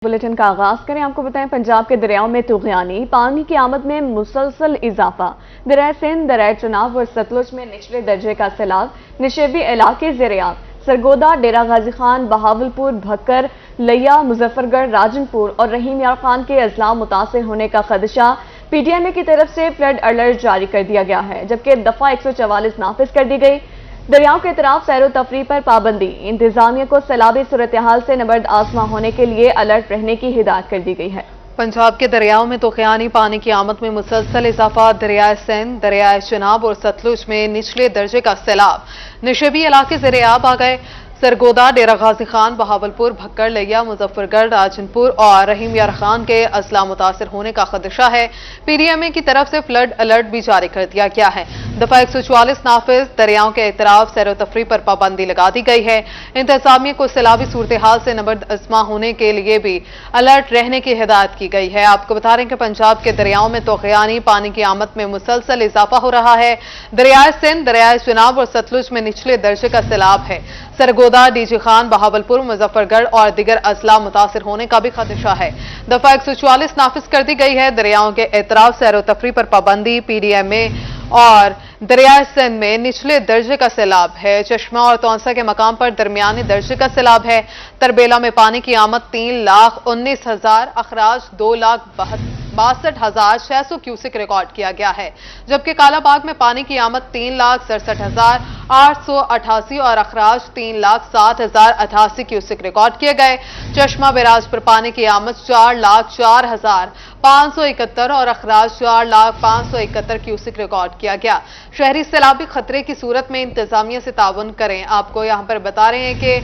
Bulletin का आगाज करें। आपको बताएं, पंजाब के दरियाओं में तूफ़ानी पानी की आमद में मुसलसल इजाफा। दरिया सिंध, दरिया चनाब और सतलुज में निचले दर्जे का सैलाब। निशेबी इलाके ज़ेर-ए-आब, सरगोदा, डेरा गाजी खान, बहावलपुर, भक्कर, लिया, मुजफ्फरगढ़, राजनपुर और रहीम यार खान के अजला मुतासिर होने का खदशा। PTMA की तरफ से फ्लड अलर्ट जारी कर दिया गया है, जबकि दफा 144 नाफिज कर दी गई। दरियाओं के तरफ सैर तफरी पर पाबंदी। इंतजामिया को सैलाबी सूरत हाल से नबर्द आसमां होने के लिए अलर्ट रहने की हिदायत कर दी गई है। पंजाब के दरियाओं में तूफ़ानी पानी की आमद में मुसलसल इजाफा। दरिया सिंध, दरिया चनाब और सतलुज में निचले दर्जे का सैलाब। निशेबी इलाके ज़ेर-ए-आब आ गए। सरगोदा, डेरा गाजी खान, बहावलपुर, भक्कर, लिया, मुजफ्फरगढ़, राजनपुर और रहीम यार खान के अजला मुतासिर होने का खदशा है। PTMA की तरफ से फ्लड अलर्ट भी जारी कर दिया गया है। दफा 144 नाफिज। दरियाओं के इतराफ सैर तफरी पर पाबंदी लगा दी गई है। इंतजामिया को सैलाबी सूरत हाल से नबर्द आसमां होने के लिए भी अलर्ट रहने की हिदायत की गई है। आपको बता रहे हैं कि पंजाब के दरियाओं में तूफ़ानी पानी की आमद में मुसलसल इजाफा हो रहा है। दरिया सिंध, दरिया चनाब और सतलुज में निचले दर्जे का सैलाब है। सरगोदा, डीजी खान, बहावलपुर, मुजफ्फरगढ़ और दिगर अजला मुतासिर होने का भी खदशा है। दफा 144 नाफिज कर दी गई है। दरियाओं के एतराफ सैर तफरी पर पाबंदी। PTMA और दरिया सिंध में निचले दर्जे का सैलाब है। चश्मा और तौंसा के मकाम पर दरमियानी दर्जे का सैलाब है। तरबेला में पानी की आमद 3,19,000, अखराज 2,62,600 क्यूसिक रिकॉर्ड किया गया है, जबकि कालाबाग में पानी की आमद 3,67,888 और अखराज 3,07,088 क्यूसिक रिकॉर्ड किए गए। चश्मा बैराज पर पानी की आमद 4,04,571 और अखराज 4,05,71 क्यूसिक रिकॉर्ड किया गया। शहरी सैलाबी खतरे की सूरत में इंतजामिया से ताउन करें। आपको यहां पर बता रहे हैं कि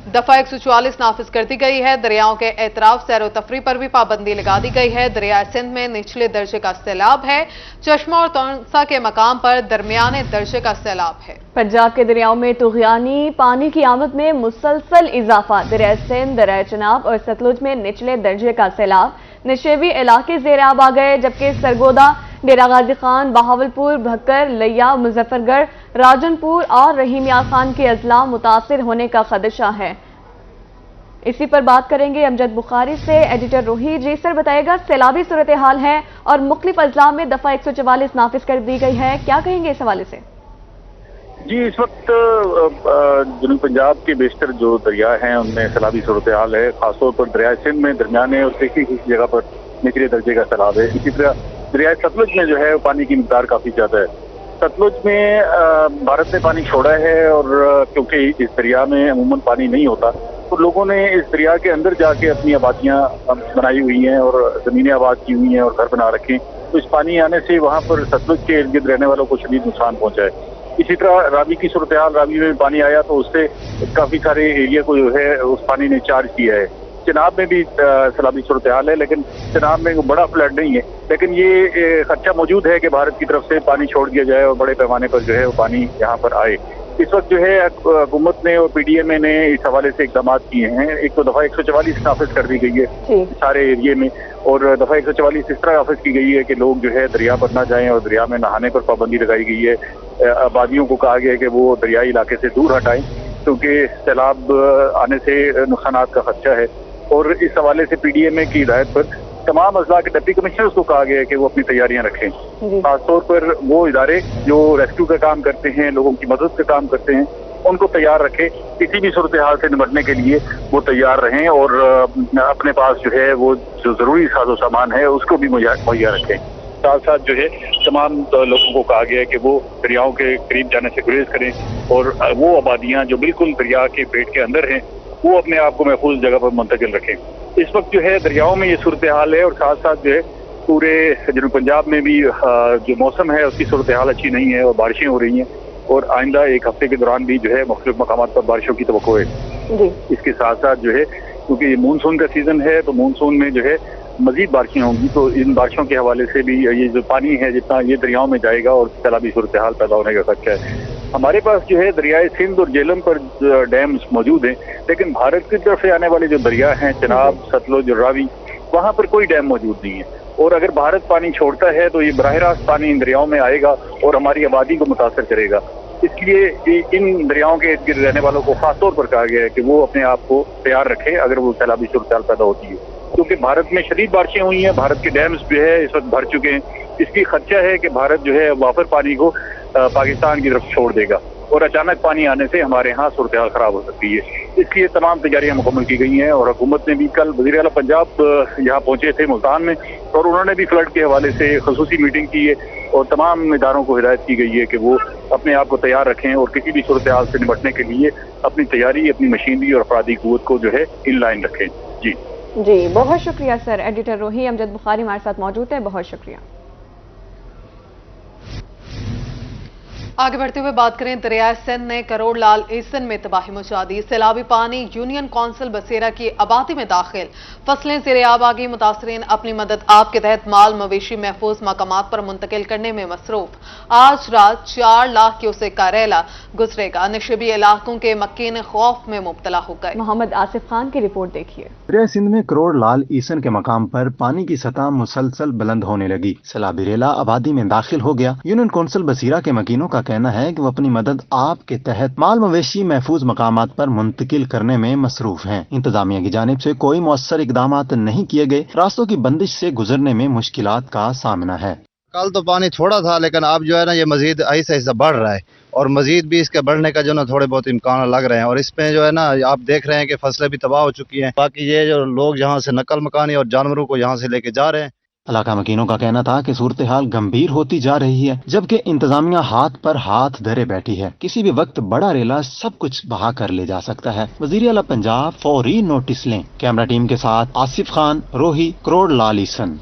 दफा 144 नाफिज कर दी गई है। दरियाओं के एतराफ सैर तफरी पर भी पाबंदी लगा दी गई है। दरिया सिंध में निचले दर्जे का सैलाब है। चश्मा और तौंसा के मकाम पर दरमियाने दर्जे का सैलाब है। पंजाब के दरियाओं में तूफ़ानी पानी की आमद में मुसलसल इजाफा। दरिया सिंध, दरिया चनाब और सतलुज में निचले दर्जे का सैलाब। निशेबी इलाके ज़ेर-ए-आब आ गए, जबकि सरगोदा, डेरा गाजी खान, बहावलपुर, भक्कर, लिया, मुजफ्फरगढ़, राजनपुर और रहीम यार खान के अजला मुतासिर होने का खदशा है। इसी पर बात करेंगे अमजद बुखारी से। एडिटर रोही जी, सर बताएगा सैलाबी सूरत हाल है और मुख्तलिफ अजला में दफा 144 नाफिज कर दी गई है, क्या कहेंगे इस हवाले से? जी, इस वक्त जनूबी पंजाब के बेशतर जो दरिया हैं उनमें सैलाबी सूरत हाल है। खासतौर पर दरिया सिंध में दरमियाने और किसी जगह पर निचले दर्जे का सैलाब है। इसी तरह दरिया सतलुज में जो है पानी की मिकदार काफी ज्यादा है। सतलुज में भारत ने पानी छोड़ा है और क्योंकि इस दरिया में अमूमन पानी नहीं होता, तो लोगों ने इस दरिया के अंदर जाके अपनी आबादियां बनाई हुई हैं और जमीनें आबाद की हुई हैं और घर बना रखे। तो इस पानी आने से वहां पर सतलुज के इर्द गिर्द रहने वालों को शदीद नुकसान पहुंचा है। इसी तरह रावी की सूरत हाल, रावी में पानी आया तो उससे काफी सारे एरिया को जो है उस पानी ने चार्ज किया है। चनाब में भी सैलाबी सूरत हाल है, लेकिन चनाब में बड़ा फ्लड नहीं है, लेकिन ये खर्चा मौजूद है कि भारत की तरफ से पानी छोड़ दिया जाए और बड़े पैमाने पर जो है वो पानी यहाँ पर आए। इस वक्त जो है हुकूमत ने और PTMA ने इस हवाले से इकदाम किए हैं। एक तो दफा 144 नाफिज कर दी गई है सारे एरिए में, और दफा 144 इस तरह नाफिज की गई है कि लोग जो है दरिया पर ना जाएं और दरिया में नहाने पर पाबंदी लगाई गई है। आबादियों को कहा गया है कि वो दरियाई इलाके से दूर हटाएं, क्योंकि सैलाब आने से नुकसानात का खदशा है। और इस हवाले से PTMA की हिदायत पर तमाम अजला के डिप्टी कमिश्नर्स को कहा गया है कि वो अपनी तैयारियां रखें। खासतौर पर वो इदारे जो रेस्क्यू का काम करते हैं, लोगों की मदद का काम करते हैं, उनको तैयार रखें। किसी भी सूरत हाल से निपटने के लिए वो तैयार रहें और अपने पास जो है वो जो जरूरी साजो सामान है उसको भी मुहैया रखें। साथ साथ जो है तमाम लोगों को कहा गया है कि वो दरियाओं के करीब जाने से गुरेज करें और वो आबादियां जो बिल्कुल दरिया के पेट के अंदर हैं वो अपने आप को महफूज जगह पर मुंतकिल रखें। इस वक्त जो है दरियाओं में ये सूरत हाल है और साथ साथ जो है पूरे जनूबी पंजाब में भी जो मौसम है उसकी सूरत हाल अच्छी नहीं है और बारिशें हो रही हैं और आइंदा एक हफ्ते के दौरान भी जो है मुख्तलिफ मकामात पर बारिशों की तवक्को है। इसके साथ साथ जो है क्योंकि ये मानसून का सीजन है तो मानसून में जो है मजीद बारिशें होंगी, तो इन बारिशों के हवाले से भी ये जो पानी है जितना ये दरियाओं में जाएगा और सैलाबी सूरत हाल पैदा होने का खदशा है। हमारे पास जो है दरियाए सिंध और झेलम पर डैम्स मौजूद हैं, लेकिन भारत की तरफ से आने वाले जो दरिया हैं चनाब, सतलुज और रावी, वहाँ पर कोई डैम मौजूद नहीं है। और अगर भारत पानी छोड़ता है तो ये बराह रास्त पानी इन दरियाओं में आएगा और हमारी आबादी को मुतासर करेगा। اس لیے ان دریاؤں کے ارد گرد رہنے والوں کو خاص طور پر کہا گیا ہے کہ وہ اپنے آپ کو تیار رکھیں اگر وہ سیلابی صورتحال پیدا ہوتی ہے، کیونکہ بھارت میں شدید بارشیں ہوئی ہیں، بھارت کے ڈیمز جو ہے اس وقت بھر چکے ہیں، اس کی خدشہ ہے کہ بھارت جو ہے وافر پانی کو پاکستان کی طرف چھوڑ دے گا اور اچانک پانی آنے سے ہمارے ہاں صورتحال خراب ہو سکتی ہے۔ اس لیے تمام تیاریاں مکمل کی گئی ہیں اور حکومت نے بھی کل وزیر اعلیٰ پنجاب یہاں پہنچے تھے ملتان میں اور انہوں نے بھی فلڈ کے حوالے سے خصوصی میٹنگ کی ہے اور تمام اداروں کو ہدایت کی گئی ہے کہ وہ اپنے آپ کو تیار رکھیں اور کسی بھی صورتحال سے نمٹنے کے لیے اپنی تیاری، اپنی مشینری اور افرادی قوت کو جو ہے ان لائن رکھیں۔ جی بہت شکریہ سر۔ ایڈیٹر روحی امجد بخاری ہمارے ساتھ موجود ہے، بہت شکریہ۔ آگے بڑھتے ہوئے بات کریں، دریائے سندھ نے کروڑ لال ایسن میں تباہی مچا دی، سیلابی پانی یونین کونسل بسیرہ کی آبادی میں داخل، فصلیں زیر آب آ گئی، متاثرین اپنی مدد آپ کے تحت مال مویشی محفوظ مقامات پر منتقل کرنے میں مصروف۔ آج رات 4 لاکھ کیوسیک کا ریلا گزرے گا، نشیبی علاقوں کے مکین خوف میں مبتلا ہو گئے۔ محمد آصف خان کی رپورٹ دیکھیے۔ دریائے سندھ میں کروڑ لال ایسن کے مقام پر پانی کی سطح مسلسل بلند ہونے لگی، سیلابی ریلا آبادی میں داخل ہو گیا۔ یونین کونسل بسیرہ کے مکینوں کا کہنا ہے کہ وہ اپنی مدد آپ کے تحت مال مویشی محفوظ مقامات پر منتقل کرنے میں مصروف ہیں۔ انتظامیہ کی جانب سے کوئی مؤثر اقدامات نہیں کیے گئے، راستوں کی بندش سے گزرنے میں مشکلات کا سامنا ہے۔ کل تو پانی تھوڑا تھا لیکن اب جو ہے نا یہ مزید ایسے ایسے بڑھ رہا ہے اور مزید بھی اس کے بڑھنے کا جو نا تھوڑے بہت امکان لگ رہے ہیں اور اس پہ جو ہے نا آپ دیکھ رہے ہیں کہ فصلیں بھی تباہ ہو چکی ہیں۔ باقی یہ جو لوگ یہاں سے نقل مکانی اور جانوروں کو یہاں سے لے کے جا رہے ہیں۔ علاقہ مکینوں کا کہنا تھا کہ صورتحال گمبھیر ہوتی جا رہی ہے، جبکہ انتظامیہ ہاتھ پر ہاتھ دھرے بیٹھی ہے، کسی بھی وقت بڑا ریلا سب کچھ بہا کر لے جا سکتا ہے۔ وزیر اعلیٰ پنجاب فوری نوٹس لیں۔ کیمرہ ٹیم کے ساتھ آصف خان، روہی، کروڑ لال ایسن۔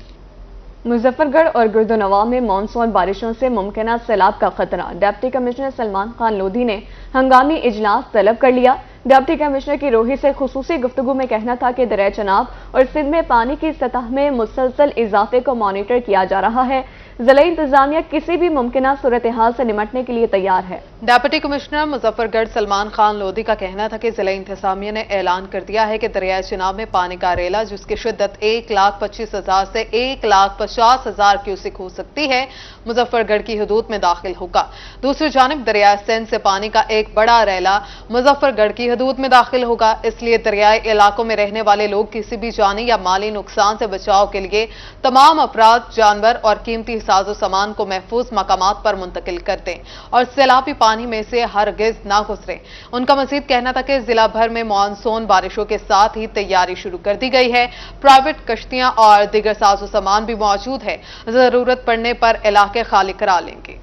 مظفر گڑھ اور گرد و نواح میں مانسون بارشوں سے ممکنہ سیلاب کا خطرہ، ڈپٹی کمشنر سلمان خان لودھی نے ہنگامی اجلاس طلب کر لیا۔ ڈپٹی کمشنر کی روہی سے خصوصی گفتگو میں کہنا تھا کہ دریائے چناب اور سندھ میں پانی کی سطح میں مسلسل اضافے کو مانیٹر کیا جا رہا ہے، ضلعی انتظامیہ کسی بھی ممکنہ صورتحال سے نمٹنے کے لیے تیار ہے۔ ڈپٹی کمشنر مظفر گڑھ سلمان خان لودھی کا کہنا تھا کہ ضلعی انتظامیہ نے اعلان کر دیا ہے کہ دریائے چناب میں پانی کا ریلا جس کی شدت 1,25,000 سے 1,50,000 کیوسک ہو سکتی ہے، مظفر گڑھ کی حدود میں داخل ہوگا۔ دوسری جانب دریائے سندھ سے پانی کا ایک بڑا ریلا مظفر گڑھ کی حدود میں داخل ہوگا، اس لیے دریائی علاقوں میں رہنے والے لوگ کسی بھی جانی یا مالی نقصان سے بچاؤ کے لیے تمام افراد، جانور اور قیمتی ساز و سامان کو محفوظ مقامات پر منتقل کر دیں اور سیلابی پانی میں سے ہرگز نہ گزریں۔ ان کا مزید کہنا تھا کہ ضلع بھر میں مانسون بارشوں کے ساتھ ہی تیاری شروع کر دی گئی ہے، پرائیویٹ کشتیاں اور دیگر ساز و سامان بھی موجود ہے، ضرورت پڑنے پر علاقے خالی کرا لیں گے۔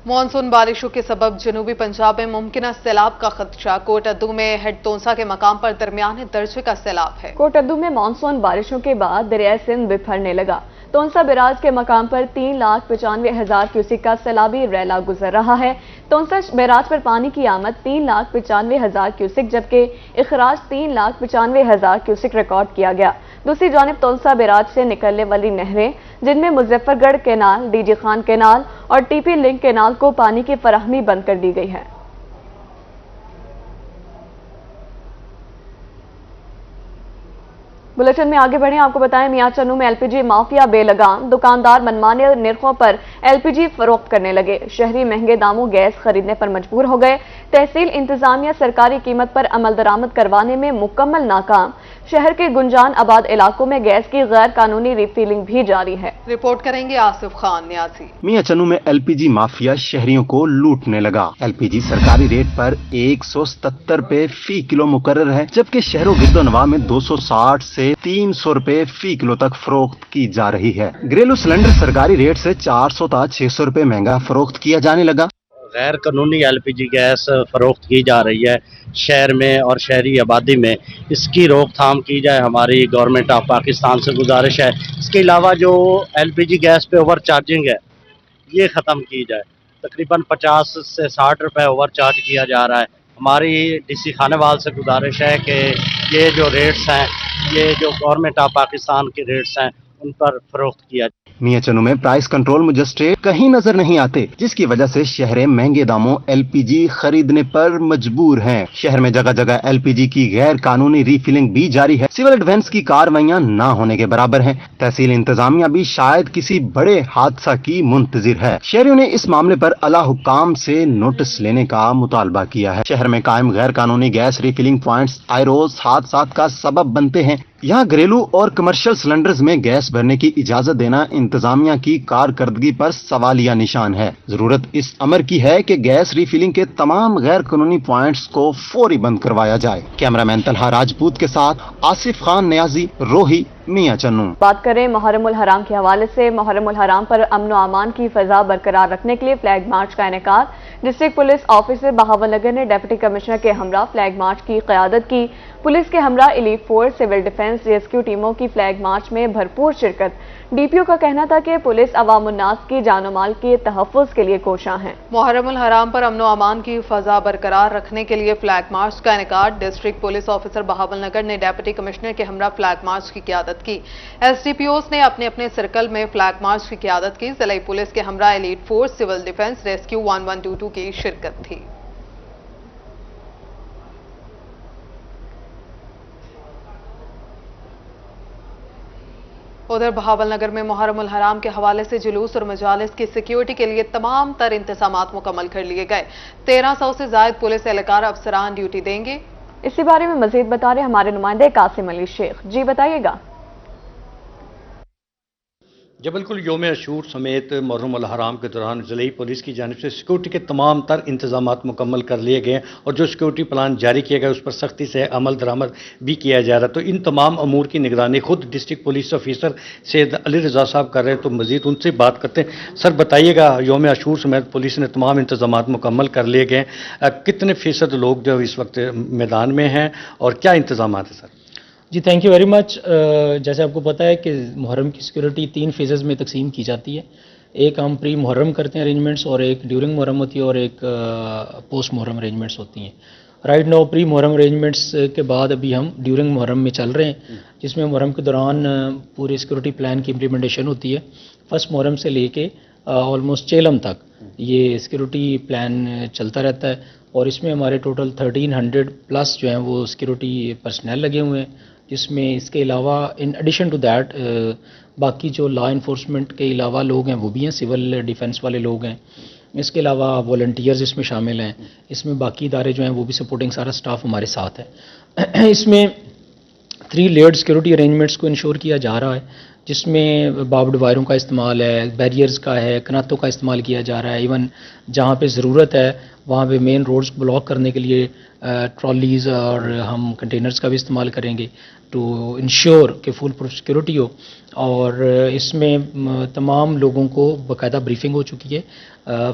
مانسون بارشوں کے سبب جنوبی پنجاب میں ممکنہ سیلاب کا خدشہ، کوٹ ادو میں ہیڈ تونسا کے مقام پر درمیانے درجے کا سیلاب ہے۔ کوٹ ادو میں مانسون بارشوں کے بعد دریائے سندھ بکھرنے لگا، تونسا بیراج کے مقام پر 3,95,000 کیوسک کا سیلابی ریلا گزر رہا ہے۔ تونسا بیراج پر پانی کی آمد 3,95,000 کیوسک جبکہ اخراج 3,95,000 کیوسک ریکارڈ کیا گیا۔ دوسری جانب تونسا بیراج سے نکلنے والی نہریں جن میں Muzaffargarh canal, D G Khan canal اور ٹی پی لنک کینال کو پانی کی فراہمی بند کر دی گئی ہے۔ بلٹن میں آگے بڑھیں، آپ کو بتائیں میاں چنو میں ایل پی جی مافیا بے لگام، دکاندار منمانے نرخوں پر ایل پی جی فروخت کرنے لگے، شہری مہنگے داموں گیس خریدنے پر مجبور ہو گئے، تحصیل انتظامیہ سرکاری قیمت پر عمل درآمد کروانے میں مکمل ناکام، شہر کے گنجان آباد علاقوں میں گیس کی غیر قانونی ریفیلنگ بھی جاری ہے۔ رپورٹ کریں گے آصف خان نیازی۔ میاں چنو میں ایل پی جی مافیا شہریوں کو لوٹنے لگا، ایل پی جی سرکاری ریٹ پر 177 روپے فی کلو مقرر ہے، جبکہ شہر و گرد و نواح میں 260 سے 300 روپے فی کلو تک فروخت کی جا رہی ہے۔ گھریلو سلنڈر سرکاری ریٹ سے 400 تا 600 روپے مہنگا فروخت کیا جانے لگا۔ غیر قانونی ایل پی جی گیس فروخت کی جا رہی ہے شہر میں اور شہری آبادی میں، اس کی روک تھام کی جائے، ہماری گورنمنٹ آف پاکستان سے گزارش ہے۔ اس کے علاوہ جو ایل پی جی گیس پہ اوور چارجنگ ہے یہ ختم کی جائے، تقریباً 50 سے 60 روپے اوور چارج کیا جا رہا ہے۔ ہماری ڈی سی خانوال سے گزارش ہے کہ یہ جو ریٹس ہیں، یہ جو گورنمنٹ آف پاکستان کے ریٹس ہیں उन पर फरोख्त किया। मियाचनू में प्राइस कंट्रोल मजिस्ट्रेट कहीं नजर नहीं आते, जिसकी वजह से शहरें महंगे दामों एलपीजी खरीदने पर मजबूर हैं। शहर में जगह जगह एलपीजी की गैर कानूनी रीफिलिंग भी जारी है। सिविल डिफेंस की कार्रवाइयां न होने के बराबर हैं। तहसील इंतजामिया भी शायद किसी बड़े हादसा की मुंतजिर है। शहरियों ने इस मामले पर आला हुक्काम से नोटिस लेने का मुतालबा किया है। शहर में कायम गैर कानूनी गैस रीफिलिंग प्वाइंट्स आए रोज हादसात का सबब बनते हैं। यहाँ घरेलू और कमर्शियल सिलेंडर्स में गैस भरने की इजाजत देना इंतजामिया की कारकर्दगी पर सवालिया निशान है। जरूरत इस अमर की है कि गैस रिफिलिंग के तमाम गैर कानूनी पॉइंट्स को फौरी बंद करवाया जाए। कैमरामैन तलहा राजपूत के साथ आसिफ खान नियाजी, रोही, मियां चन्नू। बात करें मुहर्रमुल हराम के हवाले से। मुहर्रमुल हराम पर अमन व अमान की फजा बरकरार रखने के लिए फ्लैग मार्च का इनेकाद। डिस्ट्रिक्ट पुलिस ऑफिसर बहावल नगर ने डिप्टी कमिश्नर के हमरा फ्लैग मार्च की क़यादत की। पुलिस के हमरा elite force, civil defence, rescue टीमों की फ्लैग मार्च में भरपूर शिरकत। डीपीओ का कहना था कि पुलिस अवामुन्नास की जानो माल के तहफ़्फ़ुज़ के लिए कोशां है। मुहर्रमुल हराम पर अमन व अमान की फजा बरकरार रखने के लिए फ्लैग मार्च का इनेकाद। डिस्ट्रिक्ट पुलिस ऑफिसर बहावल नगर ने डिप्टी कमिश्नर के हमरा फ्लैग मार्च की क़यादत की। एसडीपीओस ने अपने अपने सर्कल में फ्लैग मार्च की क़यादत की। जिला पुलिस के हमरा elite force, civil defence, rescue 1122 की शिरकत थी। उधर बहावल नगर में मुहर्रमुल हराम के हवाले से जुलूस और मजालिस की सिक्योरिटी के लिए तमाम तर इंतजामात मुकम्मल कर लिए गए। 1300 से जायद पुलिस एहलकार अफसरान ड्यूटी देंगे। इसी बारे में मजीद बता रहे हमारे नुमाइंदे कासिम अली शेख। जी बताइएगा। जबलपुर योम अशूर समेत मुहर्रमुल हराम के दौरान ज़िले पुलिस की जानिब से सिक्योरिटी के तमाम तर इंतजामात मुकम्मल कर लिए गए और जो सिक्योरिटी प्लान जारी किया गया उस पर सख्ती से अमल दरामद भी किया जा रहा है। तो इन तमाम अमूर की निगरानी खुद district police officer Syed Ali Raza साहब कर रहे हैं। तो मज़ीद उनसे बात करते हैं। सर बताइएगा, योम अशूर समेत पुलिस ने तमाम इंतजामात मुकम्मल कर लिए गए, कितने फ़ीसद लोग जो इस वक्त मैदान में हैं और क्या इंतजामात है सर? जी थैंक यू वेरी मच। जैसे आपको पता है कि मुहर्रम की सिक्योरिटी 3 फेजेस में तकसीम की जाती है। एक हम प्री मुहर्रम करते हैं अरेंजमेंट्स, और एक ड्यूरिंग मुहर्रम होती है, और एक पोस्ट मुहर्रम अरेंजमेंट्स होती हैं। Right now pre Muharram arrangements के बाद अभी हम ड्यूरिंग मुहर्रम में चल रहे हैं, जिसमें मुहर्रम के दौरान पूरे सिक्योरिटी प्लान की इम्प्लीमेंटेशन होती है। फर्स्ट मुहर्रम से लेके ऑलमोस्ट चेलम तक ये सिक्योरिटी प्लान चलता रहता है, और इसमें हमारे टोटल 1300 प्लस जो हैं वो सिक्योरिटी पर्सनल लगे हुए हैं। जिसमें इसके अलावा इन एडिशन टू दैट बाकी जो लॉ इन्फोर्समेंट के अलावा लोग हैं वो भी हैं, सिविल डिफेंस वाले लोग हैं। इसके अलावा वॉलंटियर्स इसमें शामिल हैं। इसमें बाकी इदारे जो हैं वो भी सपोर्टिंग सारा स्टाफ हमारे साथ है। इसमें 3 लेयर्ड सिक्योरिटी अरेंजमेंट्स को इंश्योर किया जा रहा है, जिसमें बार्ब्ड वायरों का इस्तेमाल है, बैरियर्स का है, कनातों का इस्तेमाल किया जा रहा है। इवन जहाँ पे ज़रूरत है वहाँ पे मेन रोड्स ब्लॉक करने के लिए ट्रॉलीज़ और हम कंटेनर्स का भी इस्तेमाल करेंगे टू इंश्योर कि फुल प्रूफ सिक्योरिटी हो। और इसमें तमाम लोगों को बाकायदा ब्रीफिंग हो चुकी है,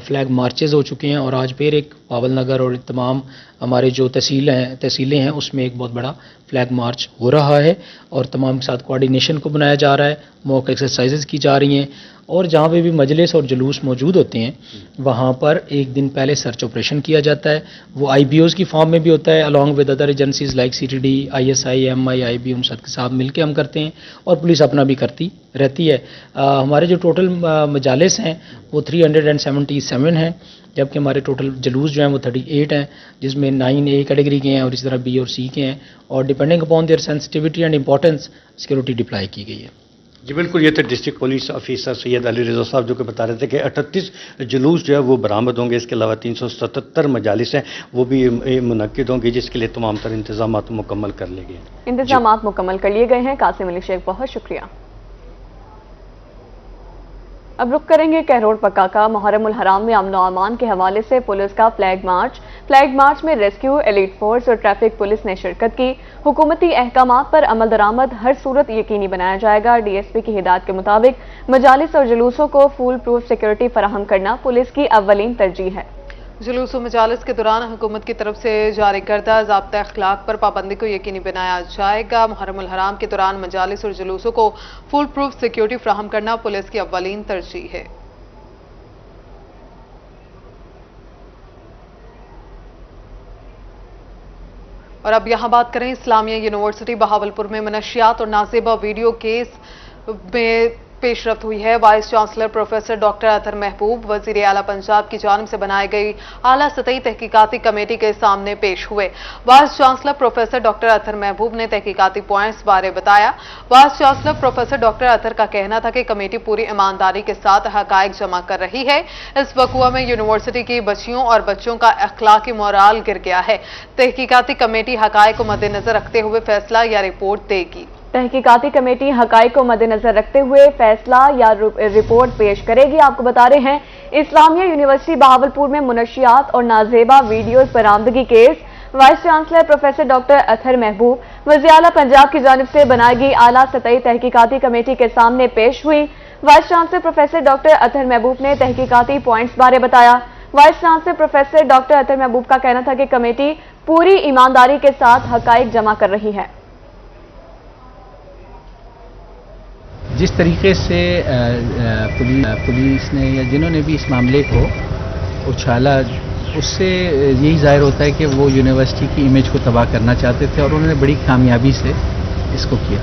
फ्लैग मार्चेज़ हो चुके हैं, और आज फिर एक पावल नगर और तमाम हमारे जो तहसीलें हैं उसमें एक बहुत बड़ा फ्लैग मार्च हो रहा है, और तमाम के साथ कोऑर्डिनेशन को बनाया जा रहा है, मॉक एक्सरसाइजेज़ की जा रही हैं, और जहाँ पे भी मजलिस और जुलूस मौजूद होते हैं वहाँ पर एक दिन पहले सर्च ऑपरेशन किया जाता है। वो IBOs की फॉर्म में भी होता है, along with other agencies like CTD, ISI, MI, IB, उन सब के साथ मिलकर हम करते हैं, और पुलिस अपना भी करती रहती है। हमारे जो टोटल मजालिस हैं वो 377 हैं, जबकि हमारे टोटल जुलूस जो हैं वो 38 हैं, जिसमें 9 A कैटेगरी के हैं और इसी तरह B और C के हैं, और depending upon their sensitivity and importance security deploy की गई है। जी बिल्कुल, ये थे district police officer Syed Ali Raza साहब जो कि बता रहे थे कि 38 जुलूस जो है वो बरामद होंगे। इसके अलावा 377 मजालिस हैं वो भी मुनक्किद होंगी, जिसके लिए तमाम तर इंतजामात मुकम्मल कर लिए गए। इंतजामात मुकम्मल कर लिए गए हैं। कासिम अली शेख, बहुत शुक्रिया। अब रुक करेंगे कहरोड पक्का का। मुहर्रमुल हराम में अमन व अमान के हवाले से पुलिस का फ्लैग मार्च में रेस्क्यू, एलीट फोर्स और ट्रैफिक पुलिस ने शिरकत की। हुकूमती अहकामात पर अमल दरामद हर सूरत यकीनी बनाया जाएगा। DSP की हिदायत के मुताबिक मजालिस और जुलूसों को फुल प्रूफ सिक्योरिटी फराहम करना पुलिस की अव्वलीन तरजीह है। जुलूस व मजालिस के दौरान हुकूमत की तरफ से जारी करदा ज़ाब्ता अखलाक पर पाबंदी को यकीनी बनाया जाएगा। मुहर्रमुल हराम के दौरान मजालिस और जुलूसों को फुल प्रूफ सिक्योरिटी फराहम करना पुलिस की अव्वलीन तरजीह है। और अब यहाँ बात करें इस्लामिया यूनिवर्सिटी बहावलपुर में मनशियात और नाजेबा वीडियो केस में पेशरफ्त हुई है। Vice chancellor professor doctor Athar महबूब वजीर आला पंजाब की जानिब से बनाई गई आला सतही तहकीकाती कमेटी के सामने पेश हुए। Vice chancellor professor doctor Athar महबूब ने तहकीकाती पॉइंट्स बारे बताया। Vice chancellor professor doctor Athar का कहना था कि कमेटी पूरी ईमानदारी के साथ हकायक जमा कर रही है। इस वक़्वा में यूनिवर्सिटी की बच्चियों और बच्चों का अखलाकी मोराल गिर गया है। तहकीकाती कमेटी हकायक को मद्देनजर रखते हुए फैसला या रिपोर्ट देगी। तहकीकाती कमेटी हकाइक को मद्देनजर रखते हुए फैसला या रिपोर्ट पेश करेगी। आपको बता रहे हैं इस्लामिया यूनिवर्सिटी बहावलपुर में मुनशियात और नाजेबा वीडियोज बरामदगी case vice chancellor professor doctor Athar महबूब वज़ीर आला पंजाब की जानिब से बनाई गई आला सतही तहकीकाती कमेटी के सामने पेश हुई। Vice chancellor professor doctor Athar महबूब ने तहकीकाती पॉइंट्स बारे बताया। Vice chancellor professor doctor Athar महबूब का कहना था कि कमेटी पूरी ईमानदारी के साथ हकाइक जमा कर रही है। जिस तरीके से पुलिस ने या जिन्होंने भी इस मामले को उछाला, उससे यही जाहिर होता है कि वो यूनिवर्सिटी की इमेज को तबाह करना चाहते थे और उन्होंने बड़ी कामयाबी से इसको किया।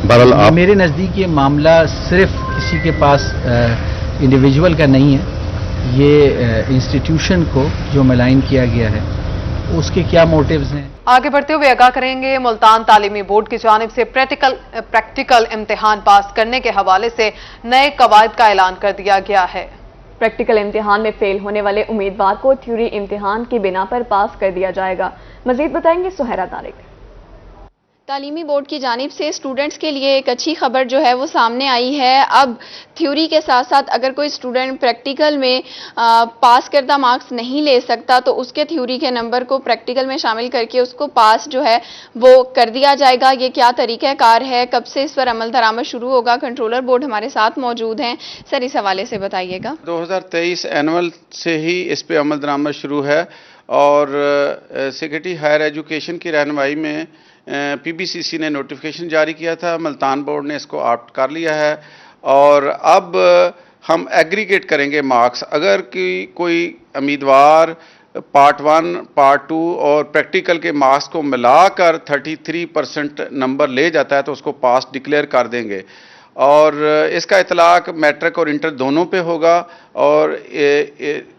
बहरहाल मेरे नज़दीक ये मामला सिर्फ किसी के पास इंडिविजुअल का नहीं है, ये इंस्टीट्यूशन को जो मलाइन किया गया है उसके क्या मोटिव्स हैं। आगे बढ़ते हुए आगाह करेंगे मुल्तान तालीमी बोर्ड की जानिब से प्रैक्टिकल इम्तिहान पास करने के हवाले से नए कवायद का ऐलान कर दिया गया है। प्रैक्टिकल इम्तिहान में फेल होने वाले उम्मीदवार को थ्योरी इम्तिहान की बिना पर पास कर दिया जाएगा। मजीद बताएंगे सुहैरा तारिक। तालीमी बोर्ड की जानिब से स्टूडेंट्स के लिए एक अच्छी खबर जो है वो सामने आई है। अब थ्योरी के साथ साथ अगर कोई स्टूडेंट प्रैक्टिकल में पास करदा मार्क्स नहीं ले सकता तो उसके थ्योरी के नंबर को प्रैक्टिकल में शामिल करके उसको पास जो है वो कर दिया जाएगा। ये क्या तरीक़ाकार है, कब से इस पर अमल दरामद शुरू होगा? कंट्रोलर बोर्ड हमारे साथ मौजूद हैं, सर इस हवाले से बताइएगा। 2023 एनुअल से ही इस पर अमल दरामद शुरू है और सेक्रेटरी हायर एजुकेशन की रहनुमाई में पीबीसीसी ने नोटिफिकेशन जारी किया था। मुल्तान बोर्ड ने इसको ऑप्ट कर लिया है और अब हम एग्रीगेट करेंगे मार्क्स। अगर कोई उम्मीदवार पार्ट 1, पार्ट 2 और प्रैक्टिकल के मार्क्स को मिलाकर 33% नंबर ले जाता है तो उसको पास डिक्लेयर कर देंगे और इसका इतलाक मैट्रिक और इंटर दोनों पे होगा और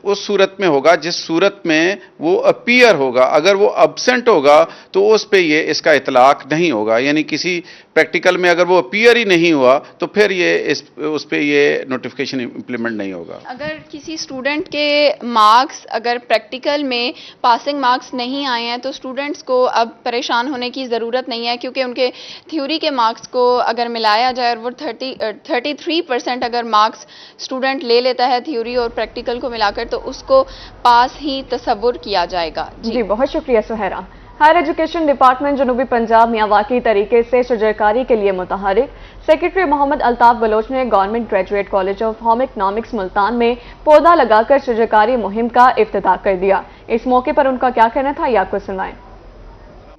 उस सूरत में होगा जिस सूरत में वो अपीयर होगा। अगर वो एब्सेंट होगा तो उस पे ये इसका इतलाक नहीं होगा, यानी किसी प्रैक्टिकल में अगर वो अपीयर ही नहीं हुआ तो फिर ये उस पे ये नोटिफिकेशन इम्प्लीमेंट नहीं होगा। अगर किसी स्टूडेंट के मार्क्स अगर प्रैक्टिकल में पासिंग मार्क्स नहीं आए हैं तो स्टूडेंट्स को अब परेशान होने की ज़रूरत नहीं है, क्योंकि उनके थ्योरी के मार्क्स को अगर मिलाया जाए और वो 33% अगर मार्क्स स्टूडेंट ले लेता है थ्योरी और प्रैक्टिकल को मिलाकर तो उसको पास ही तसव्वुर किया जाएगा। जी बहुत शुक्रिया सुहैरा। हायर एजुकेशन डिपार्टमेंट जनूबी पंजाब मियावाकी तरीके से शजरकारी के लिए मुतहरिक सेक्रेटरी मोहम्मद अल्ताफ बलोच ने government graduate college of home economics Multan में पौधा लगाकर शजरकारी मुहिम का इफ्तिताह कर दिया। इस मौके पर उनका क्या कहना था या आपको सुनवाएं।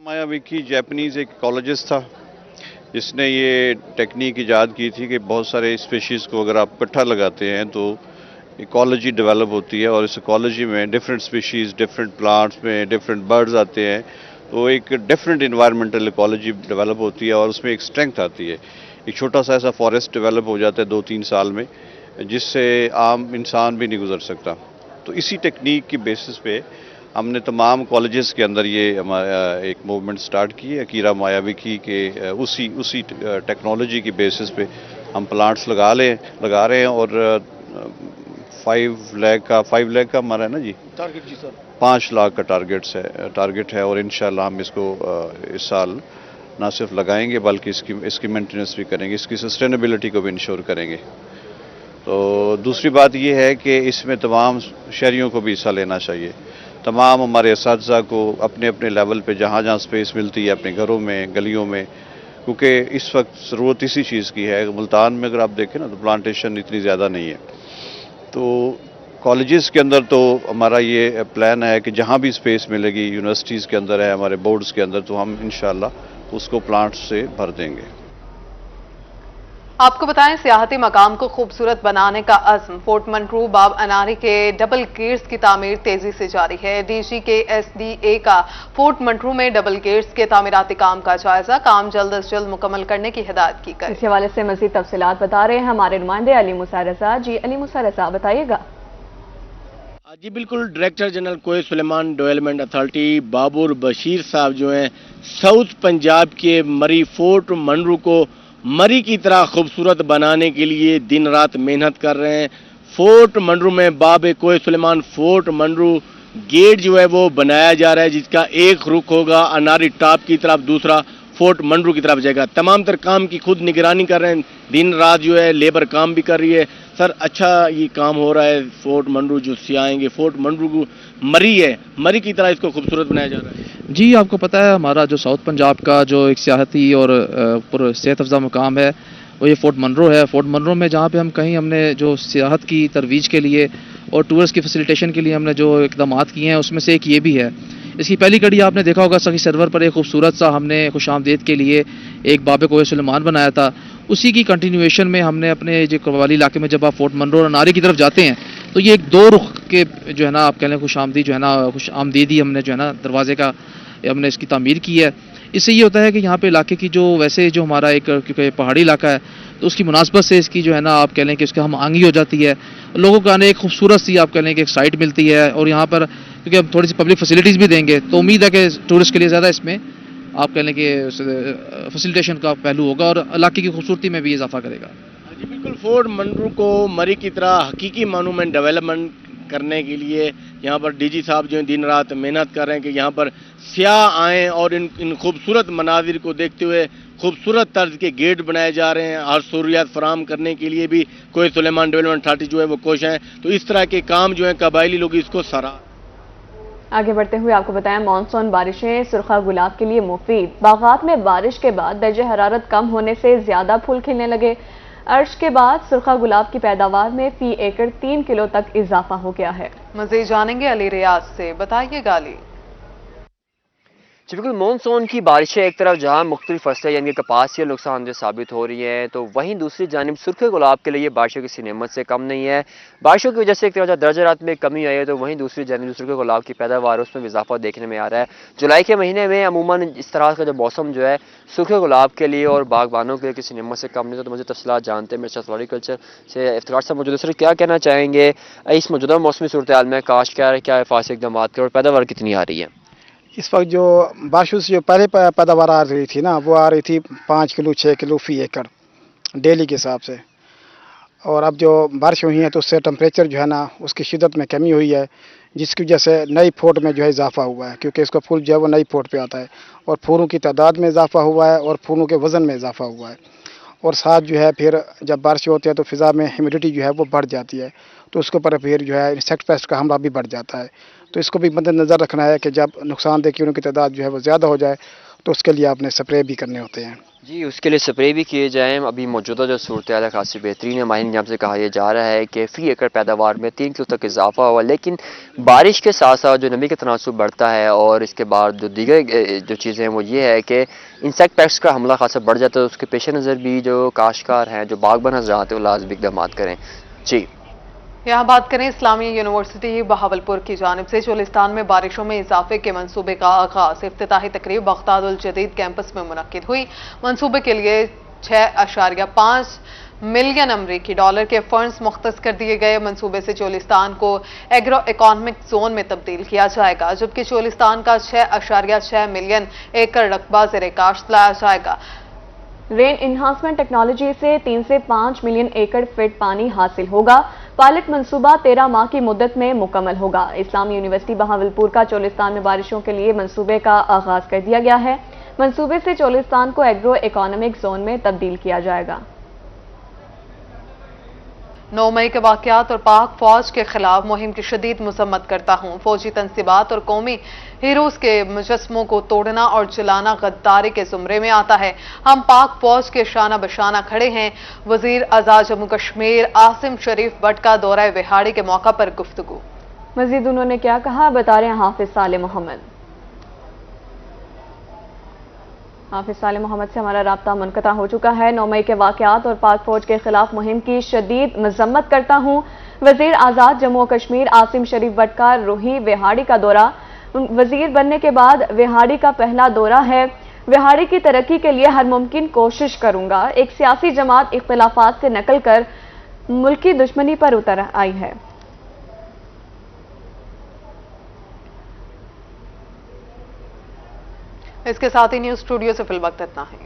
मियावाकी जापानीज एक कॉलेज था जिसने ये टेक्निक ईजाद की थी कि बहुत सारे स्पीशीज़ को अगर आप इकट्ठा लगाते हैं तो इकोलॉजी डेवलप होती है और इस इकोलॉजी में डिफरेंट स्पीशीज़, डिफरेंट प्लांट्स में डिफरेंट बर्ड्स आते हैं तो एक डिफरेंट इन्वायरमेंटल इकोलॉजी डेवलप होती है और उसमें एक स्ट्रेंथ आती है। एक छोटा सा ऐसा फॉरेस्ट डेवलप हो जाता है 2-3 साल में जिससे आम इंसान भी नहीं गुजर सकता। तो इसी टेक्निक की बेसिस पे हमने तमाम कॉलेजेस के अंदर ये हमारा एक मूवमेंट स्टार्ट की है। अकीरा मायाविकी के उसी टेक्नोलॉजी की बेसिस पे हम प्लांट्स लगा रहे हैं और 5 लाख का हमारा है ना जी टारगेट। जी सर 5 लाख का टारगेट है और इंशाल्लाह हम इसको इस साल ना सिर्फ लगाएंगे बल्कि इसकी मेंटेनेंस भी करेंगे, इसकी सस्टेनेबिलिटी को भी इंश्योर करेंगे। तो दूसरी बात ये है कि इसमें तमाम शहरियों को भी हिस्सा लेना चाहिए। तमाम हमारे असातिज़ा को अपने अपने लेवल पे जहाँ जहाँ स्पेस मिलती है अपने घरों में, गलियों में, क्योंकि इस वक्त ज़रूरत इसी चीज़ की है। मुल्तान में अगर आप देखें ना तो प्लांटेशन इतनी ज़्यादा नहीं है। तो कॉलेजेस के अंदर तो हमारा ये प्लान है कि जहाँ भी स्पेस मिलेगी यूनिवर्सिटीज़ के अंदर है, हमारे बोर्ड्स के अंदर, तो हम इंशाल्लाह उसको प्लांट्स से भर देंगे। आपको बताएं, सियाहती मकाम को खूबसूरत बनाने का अज़्म फोर्ट मंटरू बाब अनारी के डबल गेट्स की तामीर तेजी से जारी है। डीजी के SDA का फोर्ट मंटरू में डबल गेट्स के तामीराती काम का जायजा, काम जल्द अज जल्द मुकम्मल करने की हिदायत की गई। इस हवाले से मजीद तफसीलात बता रहे हैं हमारे नुमाइंदे अली मुसा रजा। जी अली मुसा रजा, बताइएगा। जी बिल्कुल, डायरेक्टर जनरल कोय सुलेमान डेवलपमेंट अथॉरिटी बाबुर बशीर साहब जो हैं साउथ पंजाब के मरी फोर्ट मंटरू को मरी की तरह खूबसूरत बनाने के लिए दिन रात मेहनत कर रहे हैं। फोर्ट मंटरू में बाब कोय सुलेमान फोर्ट मंटरू गेट जो है वो बनाया जा रहा है, जिसका एक रुख होगा अनारी टॉप की तरफ, दूसरा फोर्ट मंटरू की तरफ जाएगा। तमाम तर काम की खुद निगरानी कर रहे हैं, दिन रात जो है लेबर काम भी कर रही है। सर अच्छा ये काम हो रहा है, फोर्ट मंटरू जो सियाएंगे, फोर्ट मंटरू को मरी है, मरी की तरह इसको खूबसूरत बनाया जा रहा है। जी आपको पता है हमारा जो साउथ पंजाब का जो एक सियाहती और सेहत अफजा मुकाम है वो ये फोर्ट मंटरू है। फोर्ट मंटरू में जहाँ पे हमने जो सियाहत की तरवीज के लिए और टूरिस्ट की फैसिलिटेशन के लिए हमने जो इकदाम किए हैं उसमें से एक ये भी है। इसकी पहली कड़ी आपने देखा होगा सखी सरवर पर एक खूबसूरत सा हमने खुशामदीद के लिए एक बाब कोय सुलेमान बनाया था। उसी की कंटिन्यूएशन में हमने अपने जो कव्वाली इलाके में जब आप फोर्ट मंटरू और अनारी की तरफ जाते हैं तो ये एक दो रुख के जो है ना आप कह लें खुशामदी जो है ना खुश आमदीदी हमने जो है ना दरवाजे का हमने इसकी तामीर की है। इससे ये होता है कि यहाँ पे इलाके की जो वैसे जो हमारा एक क्योंकि पहाड़ी इलाका है तो उसकी मुनासबत से इसकी जो है ना आप कह लें कि उसका हम आंगी हो जाती है, लोगों को आने एक खूबसूरत सी आप कह लें कि एक साइट मिलती है। और यहाँ पर क्योंकि हम थोड़ी सी पब्लिक फैसिलिटीज़ भी देंगे तो उम्मीद है कि टूरिस्ट के लिए ज़्यादा इसमें आप कह लें कि फैसिलिटेशन का पहलू होगा और इलाके की खूबसूरती में भी इजाफा करेगा। जी बिल्कुल, फोर्ट मंटरू को मरी की तरह हकीकी मॉन्यूमेंट डेवलपमेंट करने के लिए यहाँ पर डीजी साहब जो दिन रात मेहनत कर रहे हैं कि यहाँ पर सियाह आएँ और इन खूबसूरत मनाजिर को देखते हुए खूबसूरत तर्ज के गेट बनाए जा रहे हैं। हर सहूलियत फराम करने के लिए भी कोय सुलेमान डेवलपमेंट अथॉरिटी जो है वो कोशिश है। तो इस तरह के काम जो है कबायली लोग इसको सराह। आगे बढ़ते हुए आपको बताएं, मानसून बारिशें सुरखा गुलाब के लिए मुफीद। बागात में बारिश के बाद दर्जे हरारत कम होने से ज्यादा फूल खिलने लगे। अर्श के बाद सुरखा गुलाब की पैदावार में फी एकड़ 3 किलो तक इजाफा हो गया है। मजीद जानेंगे अली रियाज से, बताइएगा अली। जी बिल्कुल, मानसून की बारिशें एक तरफ जहाँ मुख्तलिफ फसलें यानी कपास के नुकसानदेह साबित हो रही हैं तो वहीं दूसरी जानिब सुर्खे गुलाब के लिए बारिशों किसी नेमत से कम नहीं है। बारिशों की वजह से एक तरफ जहाँ दर्जात में कमी आई है तो वहीं दूसरी जानिब सुर्खे गुलाब की पैदावार उसमें इजाफा देखने में आ रहा है। जुलाई के महीने में अमूमन इस तरह का जो मौसम जो है सूखे गुलाब के लिए और बागबानों के लिए किसी नेमत से कम नहीं। तो मुझे तफसीलात जानते हैं मेरे साथ फ्लोरिकल्चर से इफ्तिखार साहब मौजूद है। सर क्या कहना चाहेंगे इस मौजूदा मौसमी सूरत हाल में काश क्या हिफाजती इक़दाम के और पैदावार कितनी आ रही है? इस वक्त जो बारिशों से जो पहले पैदावार आ रही थी ना वो आ रही थी 5 किलो 6 किलो फी एकड़ डेली के हिसाब से। और अब जो बारिश हुई है तो उससे टेम्परेचर जो है ना उसकी शिद्दत में कमी हुई है, जिसकी वजह से नई फोट में जो है इजाफा हुआ है क्योंकि इसका फूल जो है वो नई फोट पे आता है और फूलों की तादाद में इजाफा हुआ है और फूलों के वज़न में इजाफा हुआ है। और साथ जो है फिर जब बारिश होती है तो फ़िज़ा में ह्यूमिडिटी जो है वो बढ़ जाती है तो उसके ऊपर फिर जो है इंसेक्ट पेस्ट का हमला भी बढ़ जाता है। तो इसको भी मद्देनज़र रखना है कि जब नुकसानदेह कीड़ों की तादाद जो है वो ज़्यादा हो जाए तो उसके लिए आपने स्प्रे भी करने होते हैं। जी उसके लिए स्प्रे भी किए जाएँ। अभी मौजूदा जो सूरत हाल है खासी बेहतरीन है। माहिर निजाम से कहा यह जा रहा है कि फ़ी एकड़ पैदावार में 3 किलो तक इजाफा हुआ, लेकिन बारिश के साथ साथ जो नमी का तनासुब बढ़ता है और इसके बाद जो दीगर जो चीज़ें हैं वो ये है कि इंसेक्ट पेस्ट का हमला खासा बढ़ जाता है। उसके पेश नज़र भी जो काश्तकार हैं जो बागबान हज़रात हैं वो लाज़मी इक़दाम करें। जी यहाँ बात करें इस्लामी यूनिवर्सिटी बहावलपुर की जानिब से चोलिस्तान में बारिशों में इजाफे के मंसूबे का आगाज। इफ्तिताही तकरीब बगदादुल जदीद कैंपस में मुनक्किद हुई। मंसूबे के लिए 6.5 मिलियन अमरीकी डॉलर के फंड्स मुख्तस कर दिए गए। मंसूबे से चोलिस्तान को एग्रो इकोनॉमिक जोन में तब्दील किया जाएगा, जबकि चोलिस्तान का 6.6 मिलियन एकड़ रकबा ज़ेरे काश्त लाया जाएगा। रेन इन्हांसमेंट टेक्नोलॉजी से 3 से 5 मिलियन एकड़ फीट पानी हासिल होगा। पायलट मंसूबा 13 माह की मुद्दत में मुकम्मल होगा। इस्लामी यूनिवर्सिटी बहावलपुर का चोलिस्तान में बारिशों के लिए मंसूबे का आगाज कर दिया गया है। मंसूबे से चोलिस्तान को एग्रो इकोनॉमिक जोन में तब्दील किया जाएगा। 9 मई के वाक़यात और पाक फौज के खिलाफ मुहिम की शदीद मजम्मत करता हूँ। फौजी तनसीबात और कौमी हीरोज के मुजस्मों को तोड़ना और जलाना गद्दारी के जुमरे में आता है। हम पाक फौज के शाना बशाना खड़े हैं। वजीर आज़ाद जम्मू कश्मीर आसिम शरीफ भट्ट का दौरा विहाड़ी के मौका पर गुफ्तगू। मजीद उन्होंने क्या कहा, बता रहे हैं हाफिज साले मोहम्मद। حافظ صالح محمد سے ہمارا رابطہ منقطع ہو چکا ہے۔ 9 مئی کے واقعات اور پاک فوج کے خلاف مہم کی شدید مذمت کرتا ہوں۔ وزیر آزاد جموں و کشمیر عاصم شریف بٹ کا روہی وہاڑی کا دورہ، وزیر بننے کے بعد وہاڑی کا پہلا دورہ ہے۔ وہاڑی کی ترقی کے لیے ہر ممکن کوشش کروں گا۔ ایک سیاسی جماعت اختلافات سے نکل کر ملکی دشمنی پر اتر آئی ہے۔ اس کے ساتھ ہی نیوز اسٹوڈیو سے فی الوقت اتنا ہے۔